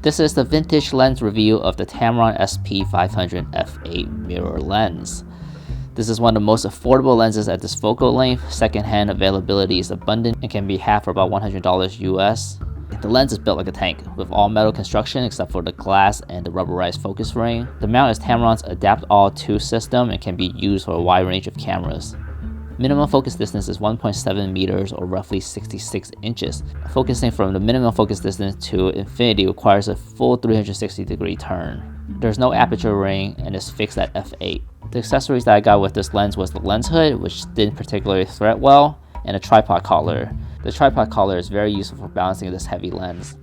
This is the vintage lens review of the Tamron SP 500 f8 mirror lens. This is one of the most affordable lenses at this focal length. Secondhand availability is abundant and can be had for about $100 US. The lens is built like a tank, with all metal construction except for the glass and the rubberized focus ring. The mount is Tamron's Adapt All 2 system and can be used for a wide range of cameras. Minimum focus distance is 1.7 meters or roughly 66 inches. Focusing from the minimum focus distance to infinity requires a full 360-degree turn. There's no aperture ring and is fixed at f8. The accessories that I got with this lens was the lens hood, which didn't particularly thread well, and a tripod collar. The tripod collar is very useful for balancing this heavy lens.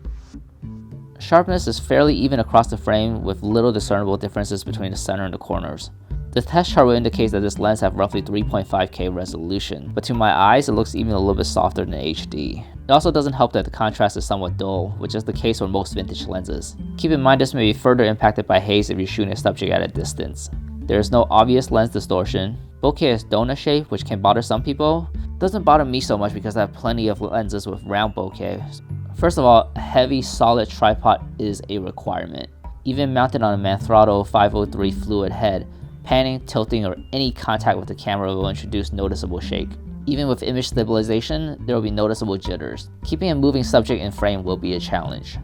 Sharpness is fairly even across the frame with little discernible differences between the center and the corners. The test chart will indicate that this lens has roughly 3.5K resolution, but to my eyes it looks even a little bit softer than HD. It also doesn't help that the contrast is somewhat dull, which is the case for most vintage lenses. Keep in mind this may be further impacted by haze if you're shooting a subject at a distance. There is no obvious lens distortion. Bokeh is donut shape, which can bother some people. Doesn't bother me so much because I have plenty of lenses with round bokeh. First of all, a heavy solid tripod is a requirement. Even mounted on a Manfrotto 503 fluid head, panning, tilting, or any contact with the camera will introduce noticeable shake. Even with image stabilization, there will be noticeable jitters. Keeping a moving subject in frame will be a challenge.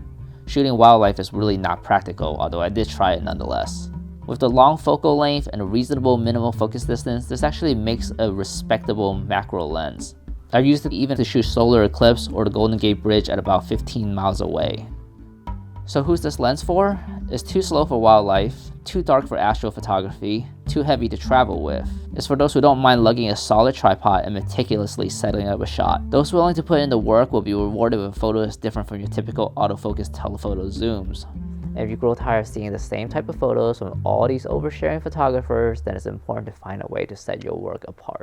Shooting wildlife is really not practical, although I did try it nonetheless. With the long focal length and a reasonable minimal focus distance, this actually makes a respectable macro lens. I've used it even to shoot solar eclipse or the Golden Gate Bridge at about 15 miles away. So who's this lens for? It's too slow for wildlife, too dark for astrophotography, too heavy to travel with. It's for those who don't mind lugging a solid tripod and meticulously setting up a shot. Those willing to put in the work will be rewarded with a photo that's different from your typical autofocus telephoto zooms. And if you grow tired of seeing the same type of photos from all these oversharing photographers, then it's important to find a way to set your work apart.